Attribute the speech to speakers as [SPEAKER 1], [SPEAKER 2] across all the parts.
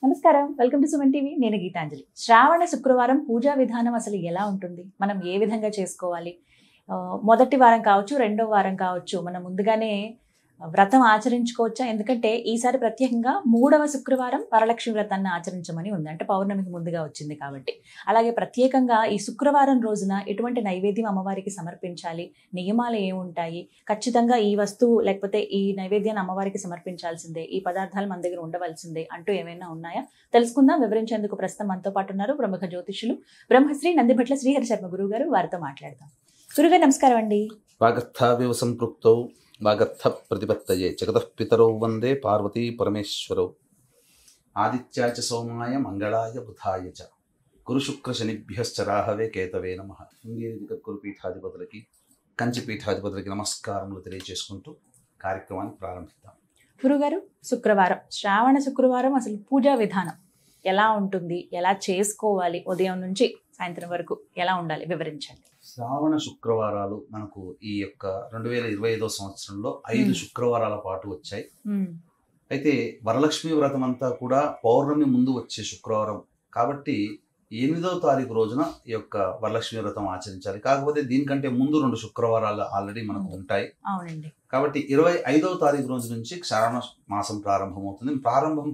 [SPEAKER 1] నమస్కారం, welcome to Suman TV. నేను గీతాంజలి. శ్రావణ శుక్రవారం పూజా విధానం అసలు ఎలా ఉంటుంది, మనం ఏ విధంగా చేసుకోవాలి? మొదటి వారం కావచ్చు, రెండో వారం కావచ్చు, మనం ముందుగానే వ్రతం ఆచరించుకోవచ్చా? ఎందుకంటే ఈసారి ప్రత్యేకంగా 3వ శుక్రవారం వరలక్ష్మి వ్రతాన్ని ఆచరించమని ఉంది. అంటే పౌర్ణమికి ముందుగా వచ్చింది కాబట్టి. అలాగే ప్రత్యేకంగా ఈ శుక్రవారం రోజున ఎటువంటి నైవేద్యం అమ్మవారికి సమర్పించాలి, నియమాలు ఏముంటాయి, ఖచ్చితంగా ఈ వస్తువు లేకపోతే ఈ నైవేద్యాన్ని అమ్మవారికి సమర్పించాల్సిందే, ఈ పదార్థాలు మన దగ్గర ఉండవలసిందే అంటూ ఏమైనా ఉన్నాయా? తెలుసుకుందాం. వివరించేందుకు ప్రస్తుతం మనతో పాటు ఉన్నారు ప్రముఖ జ్యోతిషులు బ్రహ్మశ్రీ నందిభట్ల శ్రీహరి శర్మ గురువు గారు. వారితో మాట్లాడదాం. గురుగారు నమస్కారం అండి.
[SPEAKER 2] వాగర్థావివ సంపృక్తౌ వాగర్థ ప్రతిపత్తయే జగతః పితరౌ వందే పార్వతీ పరమేశ్వరౌ ఆదిత్యాయ చ సోమాయ మంగళాయ బుధాయ చ గురు శుక్ర శనిభ్యశ్చ రాహవే కేతవే నమః. శృంగేరి జగద్గురు పీఠాధిపతులకి, కంచి పీఠాధిపతులకి నమస్కారములు తెలియజేసుకుంటూ కార్యక్రమాన్ని ప్రారంభిద్దాం.
[SPEAKER 1] గురుగారు, శుక్రవారం, శ్రావణ శుక్రవారం అసలు పూజా విధానం ఎలా ఉంటుంది, ఎలా చేసుకోవాలి, ఉదయం నుంచి సాయంత్రం వరకు ఎలా ఉండాలి, వివరించండి.
[SPEAKER 2] శ్రావణ శుక్రవారాలు మనకు ఈ యొక్క 2025 సంవత్సరంలో 5 శుక్రవారాల పాటు వచ్చాయి. అయితే వరలక్ష్మి వ్రతం అంతా కూడా పౌర్ణమి ముందు వచ్చే శుక్రవారం కాబట్టి 8వ తారీఖు రోజున ఈ యొక్క వరలక్ష్మి వ్రతం ఆచరించాలి. కాకపోతే దీనికంటే ముందు 2 శుక్రవారాలు ఆల్రెడీ మనకు ఉంటాయి.
[SPEAKER 1] అవునండి.
[SPEAKER 2] కాబట్టి 25వ తారీఖు రోజు నుంచి శ్రావణ మాసం ప్రారంభమవుతుంది.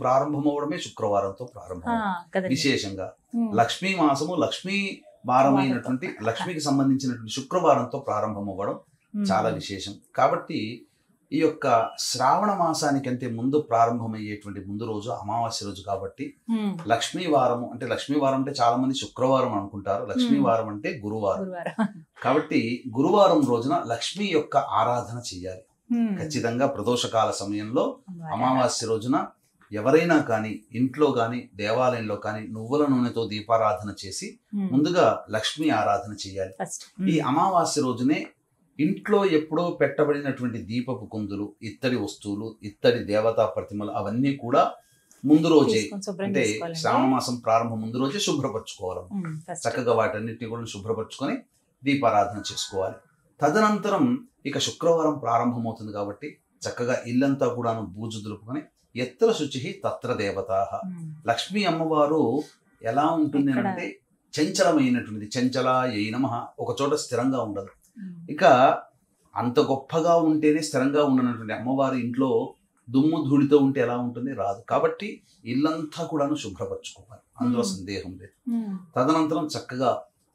[SPEAKER 2] ప్రారంభమవడమే శుక్రవారంతో ప్రారంభం. విశేషంగా లక్ష్మీ మాసము, లక్ష్మీ వారమైనటువంటి లక్ష్మికి సంబంధించినటువంటి శుక్రవారంతో ప్రారంభం అవ్వడం చాలా విశేషం. కాబట్టి ఈ యొక్క శ్రావణ మాసానికంటే ముందు ప్రారంభమయ్యేటువంటి ముందు రోజు అమావాస్య రోజు కాబట్టి లక్ష్మీ వారము అంటే, లక్ష్మీ వారం అంటే చాలా మంది శుక్రవారం అనుకుంటారు, లక్ష్మీ వారం అంటే గురువారం. కాబట్టి గురువారం రోజున లక్ష్మి యొక్క ఆరాధన చెయ్యాలి. ఖచ్చితంగా ప్రదోషకాల సమయంలో అమావాస్య రోజున ఎవరైనా కానీ ఇంట్లో కానీ దేవాలయంలో కానీ నువ్వుల నూనెతో దీపారాధన చేసి ముందుగా లక్ష్మీ ఆరాధన చేయాలి. ఈ అమావాస్య రోజునే ఇంట్లో ఎప్పుడో పెట్టబడినటువంటి దీపపు కుందులు, ఇత్తడి వస్తువులు, ఇత్తడి దేవతా ప్రతిమలు అవన్నీ కూడా ముందు రోజే, అంటే శ్రావణ మాసం ప్రారంభం ముందు రోజే శుభ్రపరచుకోవాలి. చక్కగా వాటన్నిటిని కూడా శుభ్రపరచుకొని దీపారాధన చేసుకోవాలి. తదనంతరం ఇక శుక్రవారం ప్రారంభమవుతుంది కాబట్టి చక్కగా ఇల్లంతా కూడాను బూజు దులుపుకొని ఎత్ర శుచి తత్ర దేవతాః. లక్ష్మీ అమ్మవారు ఎలా ఉంటుంది అంటే చంచలమైనటువంటిది. చంచలాయై నమః. ఒక చోట స్థిరంగా ఉండదు. ఇక అంత గొప్పగా ఉంటేనే స్థిరంగా ఉండనటువంటి అమ్మవారి ఇంట్లో దుమ్ము ధూళితో ఉంటే ఎలా ఉంటుంది? రాదు. కాబట్టి ఇల్లంతా కూడాను శుభ్రపరచుకోవాలి, అందులో సందేహం లేదు. తదనంతరం చక్కగా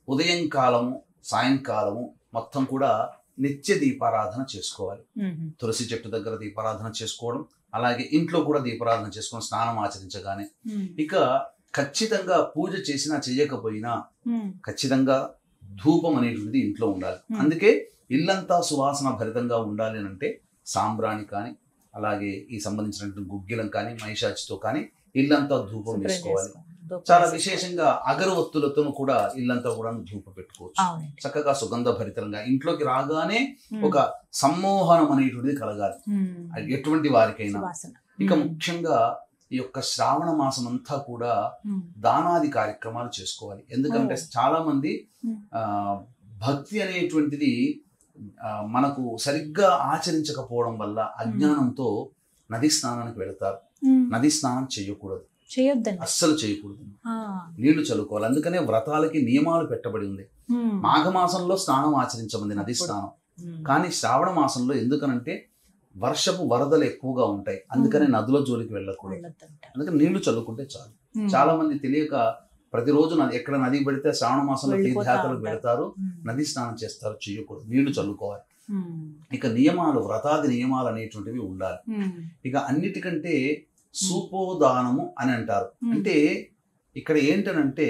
[SPEAKER 2] ఉదయం కాలము, సాయంకాలము మొత్తం కూడా నిత్య దీపారాధన చేసుకోవాలి. తులసి చెట్టు దగ్గర దీపారాధన చేసుకోవడం, అలాగే ఇంట్లో కూడా దీపారాధన చేసుకొని స్నానం ఆచరించగానే ఇక ఖచ్చితంగా పూజ చేసినా చెయ్యకపోయినా ఖచ్చితంగా ధూపం అనేటువంటిది ఇంట్లో ఉండాలి. అందుకే ఇల్లంతా సువాసన భరితంగా ఉండాలి అంటే సాంబ్రాణి కానీ, అలాగే ఈ సంబంధించినటువంటి గుగ్గిలం కానీ, మైషాచితో కానీ ఇల్లంతా ధూపం వేసుకోవాలి. చాలా విశేషంగా అగరవత్తులతో కూడా ఇల్లంతా కూడా ధూప పెట్టుకోవచ్చు. చక్కగా సుగంధ భరితంగా ఇంట్లోకి రాగానే ఒక సమ్మోహనం అనేటువంటిది కలగాలి ఎటువంటి వారికైనా. ఇక ముఖ్యంగా ఈ యొక్క శ్రావణ మాసం అంతా కూడా దానాది కార్యక్రమాలు చేసుకోవాలి. ఎందుకంటే చాలా మంది భక్తి అనేటువంటిది మనకు సరిగ్గా ఆచరించకపోవడం వల్ల అజ్ఞానంతో నది స్నానానికి వెళతారు. నది స్నానం చేయకూడదు, అస్సలు చేయకూడదు. నీళ్లు చల్లుకోవాలి. అందుకనే వ్రతాలకి నియమాలు పెట్టబడి ఉంది. మాఘమాసంలో స్నానం ఆచరించమంది, నది స్నానం. కానీ శ్రావణ మాసంలో ఎందుకనంటే వర్షపు వరదలు ఎక్కువగా ఉంటాయి, అందుకనే నదుల జోలికి వెళ్ళకూడదు. అందుకని నీళ్లు చల్లుకుంటే చాలు. చాలా మంది తెలియక ప్రతిరోజు ఎక్కడ నది పెడితే శ్రావణ మాసంలో తీర్థయాత్రలకు వెళతారు, నది స్నానం చేస్తారు. చేయకూడదు, నీళ్లు చల్లుకోవాలి. ఇక నియమాలు, వ్రతాది నియమాలు అనేటువంటివి ఉండాలి. ఇక అన్నిటికంటే సూపోదానము అని అంటారు. అంటే ఇక్కడ ఏంటనంటే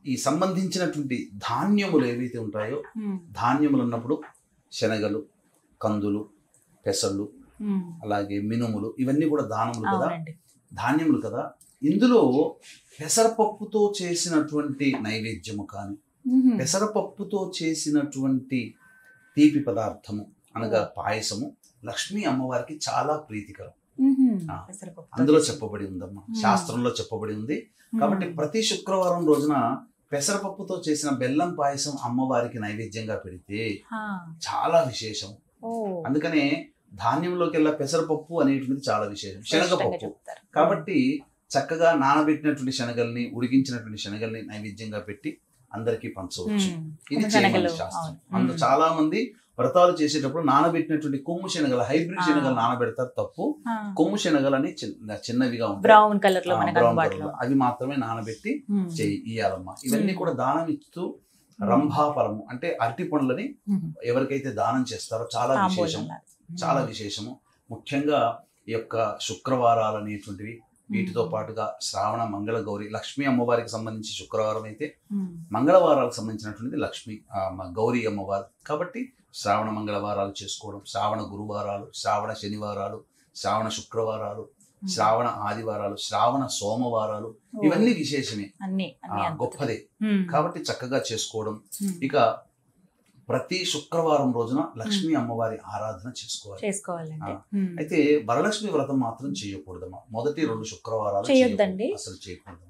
[SPEAKER 2] ఈ సంబంధించినటువంటి ధాన్యములు ఏవైతే ఉంటాయో, ధాన్యములు ఉన్నప్పుడు శనగలు, కందులు, పెసళ్ళు, అలాగే మినుములు, ఇవన్నీ కూడా దానములు కదా, ధాన్యములు కదా. ఇందులో పెసరపప్పుతో చేసినటువంటి నైవేద్యము కానీ, పెసరపప్పుతో చేసినటువంటి తీపి పదార్థము అనగా పాయసము లక్ష్మీ అమ్మవారికి చాలా ప్రీతికరం. అందులో చెప్పబడి ఉందమ్మా, శాస్త్రంలో చెప్పబడి ఉంది. కాబట్టి ప్రతి శుక్రవారం రోజున పెసరపప్పుతో చేసిన బెల్లం పాయసం అమ్మవారికి నైవేద్యంగా పెడితే చాలా విశేషం. అందుకనే ధాన్యంలోకి వెళ్ళా పెసరపప్పు అనేటువంటిది చాలా విశేషం, శనగపప్పు. కాబట్టి చక్కగా నానబెట్టినటువంటి శనగల్ని, ఉడికించినటువంటి శనగల్ని నైవేద్యంగా పెట్టి అందరికీ పంచవచ్చు. ఇది చేయమని శాస్త్రం. అందులో చాలా మంది వ్రతాలు చేసేటప్పుడు నానబెట్టినటువంటి కొమ్ము శనగలు, హైబ్రిడ్ శనగలు నానబెడతారు, తప్పు. కొమ్ము శనగలు అని చిన్నవిగా ఉంటాయి,
[SPEAKER 1] బ్రౌన్ కలర్ లో,
[SPEAKER 2] అవి మాత్రమే నానబెట్టి ఇయ్యాలమ్మా. ఇవన్నీ కూడా దానం ఇస్తూ రంభాఫలము అంటే అరటి పండ్లని ఎవరికైతే దానం చేస్తారో చాలా విశేషం, చాలా విశేషము. ముఖ్యంగా ఈ యొక్క శుక్రవారాలు అనేటువంటివి, వీటితో పాటుగా శ్రావణ మంగళ గౌరి, లక్ష్మీ అమ్మవారికి సంబంధించి శుక్రవారం అయితే, మంగళవారాలకు సంబంధించినటువంటిది లక్ష్మీ గౌరీ అమ్మవారు. కాబట్టి శ్రావణ మంగళవారాలు చేసుకోవడం, శ్రావణ గురువారాలు, శ్రావణ శనివారాలు, శ్రావణ శుక్రవారాలు, శ్రావణ ఆదివారాలు, శ్రావణ సోమవారాలు, ఇవన్నీ విశేషమే, గొప్పదే. కాబట్టి చక్కగా చేసుకోవడం. ఇక ప్రతి శుక్రవారం రోజున లక్ష్మీ అమ్మవారి ఆరాధన చేసుకోవాలి. అయితే వరలక్ష్మి వ్రతం మాత్రం చేయకూడదమ్మా. మొదటి 2 శుక్రవారాలు
[SPEAKER 1] చేయొద్దండి,
[SPEAKER 2] అసలు చేయకూడదు.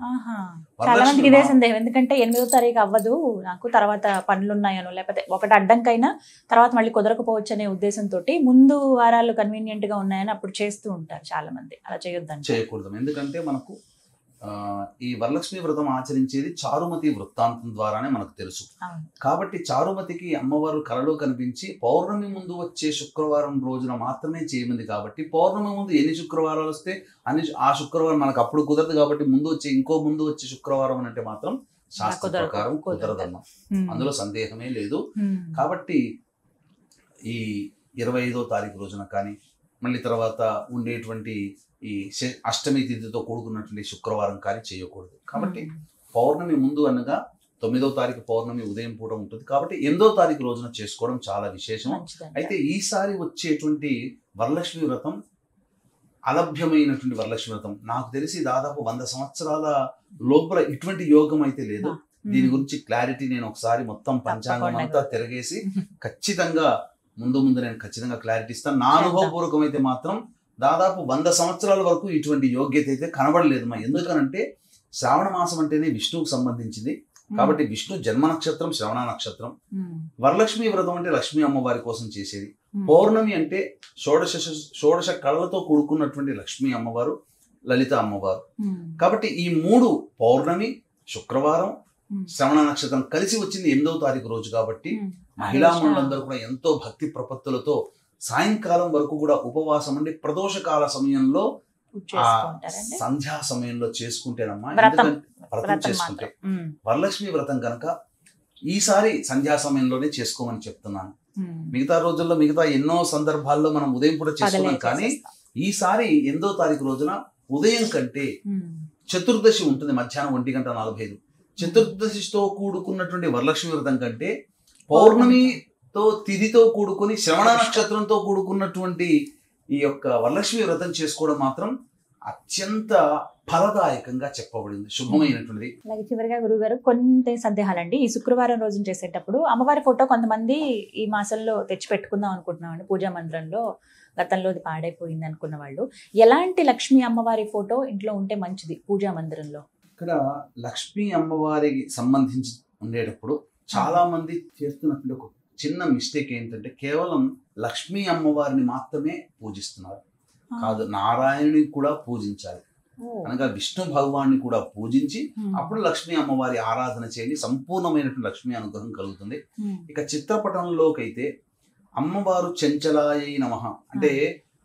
[SPEAKER 1] చాలా మందికి ఇదే సందేహం. ఎందుకంటే 8వ తారీఖు అవ్వదు నాకు, తర్వాత పనులు ఉన్నాయనో, లేకపోతే ఒకటి అడ్డంకైనా తర్వాత మళ్ళీ కుదరకపోవచ్చు అనే ఉద్దేశంతో ముందు వారాలు కన్వీనియంట్ గా ఉన్నాయని అప్పుడు చేస్తూ ఉంటారు చాలా మంది. అలా చేయకూడదు.
[SPEAKER 2] ఎందుకంటే మనకు ఈ వరలక్ష్మి వ్రతం ఆచరించేది చారుమతి వృత్తాంతం ద్వారానే మనకు తెలుసు. కాబట్టి చారుమతికి అమ్మవారు కలలో కనిపించి పౌర్ణమి ముందు వచ్చే శుక్రవారం రోజున మాత్రమే చేయమంది. కాబట్టి పౌర్ణమి ముందు ఎన్ని శుక్రవారాలు వస్తే ఆ శుక్రవారం మనకు అప్పుడు కుదరదు. కాబట్టి ముందు వచ్చే శుక్రవారం అంటే మాత్రం శాస్త్ర ప్రకారం కుదరదమ్మా, అందులో సందేహమే లేదు. కాబట్టి ఈ 25వ తారీఖు రోజున కానీ, మళ్ళీ తర్వాత ఉండేటువంటి ఈ అష్టమి తిథితో కూడుకున్నటువంటి శుక్రవారం కానీ చేయకూడదు. కాబట్టి పౌర్ణమి ముందు అనగా 9వ తారీఖు పౌర్ణమి ఉదయం పూట ఉంటుంది. కాబట్టి 8వ తారీఖు రోజున చేసుకోవడం చాలా విశేషం. అయితే ఈసారి వచ్చేటువంటి వరలక్ష్మి వ్రతం అలభ్యమైనటువంటి వరలక్ష్మి వ్రతం నాకు తెలిసి దాదాపు 100 సంవత్సరాల లోపల ఇటువంటి యోగం అయితే లేదు. దీని గురించి క్లారిటీ నేను ఒకసారి మొత్తం పంచాంగం అంతా తిరగేసి ఖచ్చితంగా ముందు నేను ఖచ్చితంగా క్లారిటీ ఇస్తాను. నా అనుభవపూర్వకం అయితే మాత్రం దాదాపు 100 సంవత్సరాల వరకు ఇటువంటి యోగ్యత అయితే కనబడలేదు. ఎందుకనంటే శ్రావణ మాసం అంటేనే విష్ణువుకు సంబంధించింది. కాబట్టి విష్ణు జన్మ నక్షత్రం శ్రవణ నక్షత్రం. వరలక్ష్మి వ్రతం అంటే లక్ష్మీ అమ్మవారి కోసం చేసేది. పౌర్ణమి అంటే షోడశ కళలతో కూడుకున్నటువంటి లక్ష్మీ అమ్మవారు, లలిత అమ్మవారు. కాబట్టి ఈ 3 పౌర్ణమి, శుక్రవారం, శ్రవణ నక్షత్రం కలిసి వచ్చింది 8వ తారీఖు రోజు. కాబట్టి మహిళామణులందరూ కూడా ఎంతో భక్తి ప్రపత్తులతో సాయంకాలం వరకు కూడా ఉపవాసం ఉండి ప్రదోషకాల సమయంలో సంధ్యా సమయంలో చేసుకుంటేనమ్మా, వ్రతం చేసుకుంటే వరలక్ష్మి వ్రతం కనుక ఈసారి సంధ్యా సమయంలోనే చేసుకోమని చెప్తున్నాను. మిగతా రోజుల్లో మిగతా ఎన్నో సందర్భాల్లో మనం ఉదయం కూడా చేసుకున్నాం. కానీ ఈసారి 8వ తారీఖు రోజున ఉదయం కంటే చతుర్దశి ఉంటుంది, మధ్యాహ్నం 1:45. చతుర్దశితో కూడుకున్నటువంటి వరలక్ష్మి వ్రతం కంటే పౌర్ణమితో తిథితో కూడుకుని శ్రవణ నక్షత్రంతో కూడుకున్నటువంటి ఈ యొక్క వరలక్ష్మి వ్రతం చేసుకోవడం మాత్రం అత్యంత ఫలదాయకంగా చెప్పబడింది, శుభమైనటువంటిది.
[SPEAKER 1] అలాగే చివరిగా గురుగారు కొన్ని సందేహాలండి. ఈ శుక్రవారం రోజున చేసేటప్పుడు అమ్మవారి ఫోటో కొంతమంది ఈ మాసంలో తెచ్చి పెట్టుకుందాం అనుకుంటున్నామండి పూజా మందిరంలో, గతంలో అది పాడైపోయింది అనుకున్న వాళ్ళు, ఎలాంటి లక్ష్మీ అమ్మవారి ఫోటో ఇంట్లో ఉంటే మంచిది పూజా మందిరంలో?
[SPEAKER 2] ఇక్కడ లక్ష్మీ అమ్మవారికి సంబంధించి ఉండేటప్పుడు చాలా మంది చేస్తున్నటువంటి ఒక చిన్న మిస్టేక్ ఏంటంటే కేవలం లక్ష్మీ అమ్మవారిని మాత్రమే పూజిస్తున్నారు. కాదు, నారాయణుని కూడా పూజించాలి. అనగా విష్ణు భగవాన్ని కూడా పూజించి అప్పుడు లక్ష్మీ అమ్మవారి ఆరాధన చేయండి, సంపూర్ణమైనటువంటి లక్ష్మీ అనుగ్రహం కలుగుతుంది. ఇక చిత్రపటంలోకి అయితే అమ్మవారు చెంచలాయై నమః అంటే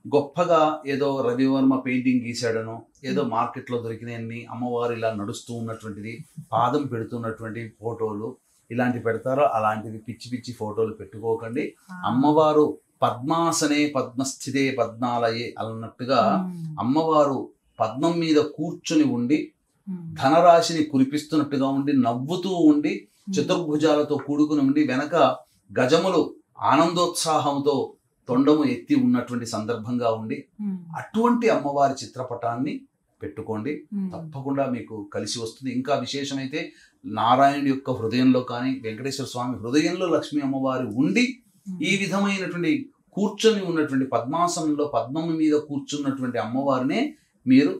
[SPEAKER 2] గొప్పగా ఏదో రవివర్మ పెయింటింగ్ గీసాడనో, ఏదో మార్కెట్లో దొరికినన్ని అమ్మవారు ఇలా నడుస్తూ ఉన్నటువంటిది, పాదం పెడుతున్నటువంటి ఫోటోలు ఇలాంటి పెడతారో అలాంటివి పిచ్చి పిచ్చి ఫోటోలు పెట్టుకోకండి. అమ్మవారు పద్మాసనే పద్మస్థితే పద్మాలయే అన్నట్టుగా అమ్మవారు పద్మం మీద కూర్చుని ఉండి ధనరాశిని కురిపిస్తున్నట్టుగా ఉండి, నవ్వుతూ ఉండి, చతుర్భుజాలతో కూడుకుని ఉండి, వెనక గజములు ఆనందోత్సాహంతో తొండము ఎత్తి ఉన్నటువంటి సందర్భంగా ఉండి అటువంటి అమ్మవారి చిత్రపటాన్ని పెట్టుకోండి, తప్పకుండా మీకు కలిసి వస్తుంది. ఇంకా విశేషమైతే నారాయణుడి యొక్క హృదయంలో కానీ వెంకటేశ్వర స్వామి హృదయంలో లక్ష్మీ అమ్మవారి ఉండి ఈ విధమైనటువంటి కూర్చొని ఉన్నటువంటి పద్మాసనంలో పద్మం మీద కూర్చున్నటువంటి అమ్మవారినే మీరు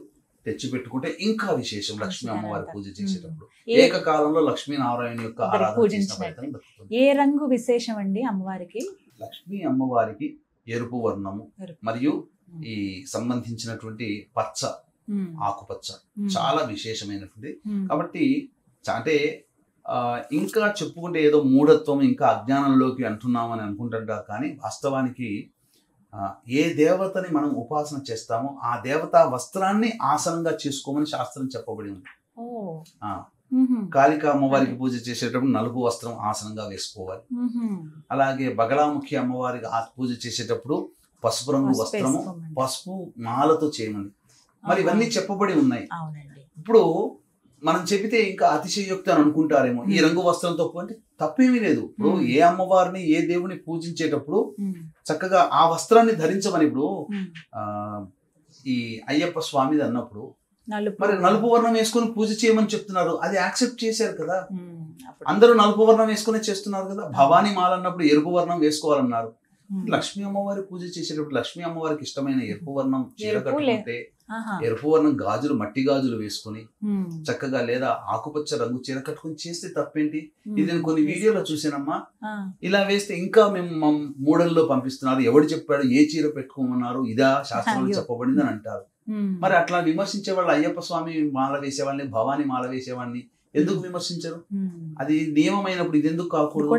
[SPEAKER 2] తెచ్చిపెట్టుకుంటే ఇంకా విశేషం. లక్ష్మీ అమ్మవారి పూజ చేసేటప్పుడు ఏకకాలంలో లక్ష్మీనారాయణ యొక్క ఆరాధన చేసిన ఫలితం దక్కుతుంది.
[SPEAKER 1] ఏ రంగు విశేషం అండి అమ్మవారికి?
[SPEAKER 2] లక్ష్మీ అమ్మవారికి ఎరుపు వర్ణము మరియు ఈ సంబంధించినటువంటి పచ్చ ఆకుపచ్చ చాలా విశేషమైనటువంటి. కాబట్టి అంటే ఇంకా చెప్పుకుంటే ఏదో మూఢత్వం ఇంకా అజ్ఞానంలోకి అంటున్నామని అనుకుంటుంటారు, కానీ వాస్తవానికి ఏ దేవతని మనం ఉపాసన చేస్తామో ఆ దేవతా వస్త్రాన్ని ఆసనంగా చేసుకోమని శాస్త్రం చెప్పబడి ఉంది. కాళికా అమ్మవారికి పూజ చేసేటప్పుడు నలుపు వస్త్రం ఆసనంగా వేసుకోవాలి. అలాగే బగలాముఖి అమ్మవారికి పూజ చేసేటప్పుడు పసుపు రంగు వస్త్రము పసుపు మాలతో చేయమని మరి ఇవన్నీ చెప్పబడి ఉన్నాయి. ఇప్పుడు మనం చెబితే ఇంకా అతిశయోక్తి అని అనుకుంటారేమో, ఈ రంగు వస్త్రంతో అంటే తప్పేమీ లేదు. ఇప్పుడు ఏ అమ్మవారిని ఏ దేవుని పూజించేటప్పుడు చక్కగా ఆ వస్త్రాన్ని ధరించమని, ఇప్పుడు ఈ అయ్యప్ప స్వామిది అన్నప్పుడు మరి నలుపు వర్ణం వేసుకొని పూజ చేయమని చెప్తున్నారు, అది యాక్సెప్ట్ చేశారు కదా. అందరూ నలుపు వర్ణం వేసుకునే చేస్తున్నారు కదా. భవానీ మాల అన్నప్పుడు ఎరుపు వర్ణం వేసుకోవాలన్నారు. లక్ష్మీ అమ్మవారి పూజ చేసేటప్పుడు లక్ష్మీ అమ్మవారికి ఇష్టమైన ఎరుపు వర్ణం చీర కట్టుకుంటే, ఎరుపు వర్ణం గాజులు మట్టి గాజులు వేసుకుని చక్కగా, లేదా ఆకుపచ్చ రంగు చీర కట్టుకుని చేస్తే తప్పేంటి. ఇది నేను కొన్ని వీడియోలో చూసానమ్మా, ఇలా వేస్తే ఇంకా మేము మూడల్లో పంపిస్తున్నారు, ఎవడు చెప్పాడు, ఏ చీర పెట్టుకోమన్నారు, ఇదా శాస్త్రంలో చెప్పబడింది అని అంటారు. మరి అట్లా విమర్శించే వాళ్ళు అయ్యప్ప స్వామి మాల వేసేవాళ్ళని, భవానీ మాల వేసేవాడిని ఎందుకు విమర్శించరు? అది నియమమైనప్పుడు ఇది ఎందుకు కాకూడదు?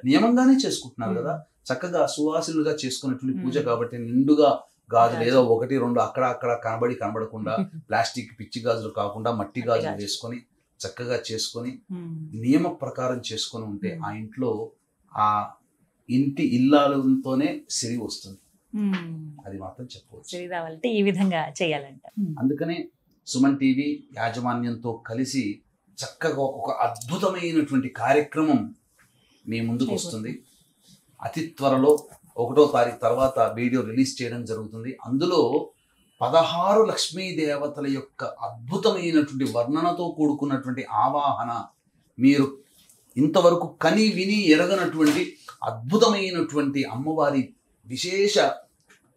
[SPEAKER 2] నియమంగానే చేసుకుంటున్నారు కదా. చక్కగా సువాసులుగా చేసుకున్నటువంటి పూజ కాబట్టి నిండుగా గాజులు ఏదో ఒకటి రెండు అక్కడ అక్కడ కనబడకుండా ప్లాస్టిక్ పిచ్చి గాజులు కాకుండా మట్టి గాజులు వేసుకొని చక్కగా చేసుకొని నియమ ప్రకారం చేసుకొని ఉంటే ఆ ఇంట్లో ఆ ఇంటి ఇల్లాలతోనే సిరి వస్తుంది. అది మాత్రం చెప్పవచ్చు.
[SPEAKER 1] ఈ విధంగా చేయాలంట.
[SPEAKER 2] అందుకనే సుమన్ టీవీ యాజమాన్యంతో కలిసి చక్కగా ఒక అద్భుతమైనటువంటి కార్యక్రమం మీ ముందుకు వస్తుంది. అతి త్వరలో 1వ తారీఖు తర్వాత వీడియో రిలీజ్ చేయడం జరుగుతుంది. అందులో 16 లక్ష్మీ దేవతల యొక్క అద్భుతమైనటువంటి వర్ణనతో కూడుకున్నటువంటి ఆవాహన, మీరు ఇంతవరకు కని విని ఎరగనటువంటి అద్భుతమైనటువంటి అమ్మవారి విశేష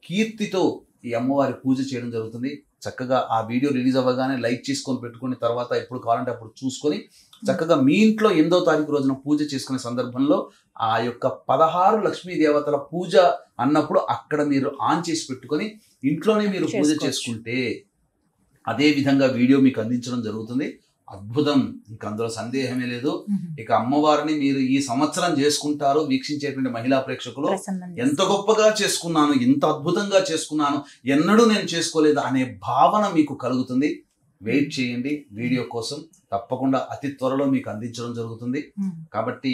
[SPEAKER 2] కీర్తితో ఈ అమ్మవారి పూజ చేయడం జరుగుతుంది. చక్కగా ఆ వీడియో రిలీజ్ అవ్వగానే లైక్ చేసుకొని పెట్టుకుని తర్వాత ఎప్పుడు కావాలంటే అప్పుడు చూసుకొని చక్కగా మీ ఇంట్లో 8వ తారీఖు రోజున పూజ చేసుకునే సందర్భంలో ఆ యొక్క 16 లక్ష్మీ దేవతల పూజ అన్నప్పుడు అక్కడ మీరు ఆన్ చేసి పెట్టుకొని ఇంట్లోనే మీరు పూజ చేసుకుంటే అదే విధంగా వీడియో మీకు అందించడం జరుగుతుంది. అద్భుతం, ఇంకా అందులో సందేహమే లేదు. ఇక అమ్మవారిని మీరు ఈ సంవత్సరం చేసుకుంటారు. వీక్షించేటువంటి మహిళా ప్రేక్షకులు ఎంత గొప్పగా చేసుకున్నాను, ఎంత అద్భుతంగా చేసుకున్నాను, ఎన్నడూ నేను చేసుకోలేదు అనే భావన మీకు కలుగుతుంది. వెయిట్ చేయండి, వీడియో కోసం తప్పకుండా అతి త్వరలో మీకు అందించడం జరుగుతుంది. కాబట్టి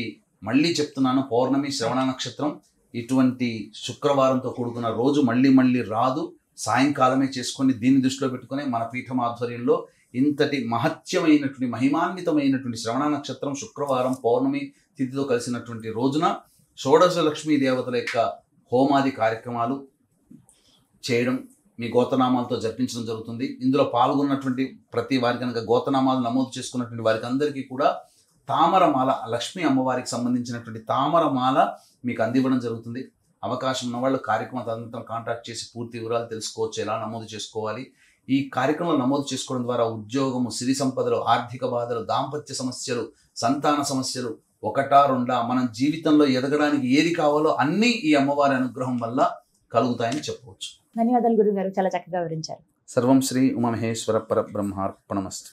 [SPEAKER 2] మళ్ళీ చెప్తున్నాను, పౌర్ణమి శ్రవణ నక్షత్రం ఇటువంటి శుక్రవారంతో కూడుకున్న రోజు మళ్ళీ రాదు. సాయంకాలమే చేసుకొని దీన్ని దృష్టిలో పెట్టుకుని మన పీఠం ఆధ్వర్యంలో ఇంతటి మహత్యమైనటువంటి మహిమాన్వితమైనటువంటి శ్రవణ నక్షత్రం శుక్రవారం పౌర్ణమి తిథితో కలిసినటువంటి రోజున షోడశ లక్ష్మీ దేవతల యొక్క హోమాది కార్యక్రమాలు చేయడం, మీ గోతనామాలతో జరిపించడం జరుగుతుంది. ఇందులో పాల్గొన్నటువంటి ప్రతి వారికి కనుక గోతనామాలు నమోదు చేసుకున్నటువంటి వారికి అందరికీ కూడా తామరమాల, లక్ష్మీ అమ్మవారికి సంబంధించినటువంటి తామరమాల మీకు అందివ్వడం జరుగుతుంది. అవకాశం ఉన్న వాళ్ళు కార్యక్రమం తదనంతరం కాంటాక్ట్ చేసి పూర్తి వివరాలు తెలుసుకోవచ్చు, ఎలా నమోదు చేసుకోవాలి. ఈ కార్యక్రమంలో నమోదు చేసుకోవడం ద్వారా ఉద్యోగము, సిరి సంపదలు, ఆర్థిక బాధలు, దాంపత్య సమస్యలు, సంతాన సమస్యలు ఒకటా రెండా మన జీవితంలో ఎదగడానికి ఏది కావాలో అన్నీ ఈ అమ్మవారి అనుగ్రహం వల్ల కలుగుతాయని చెప్పవచ్చు.
[SPEAKER 1] ధన్యవాదాలు గురుగారు, చాలా చక్కగా వివరించారు.
[SPEAKER 2] సర్వం శ్రీ ఉమామహేశ్వర పరబ్రహ్మార్పణమస్తు.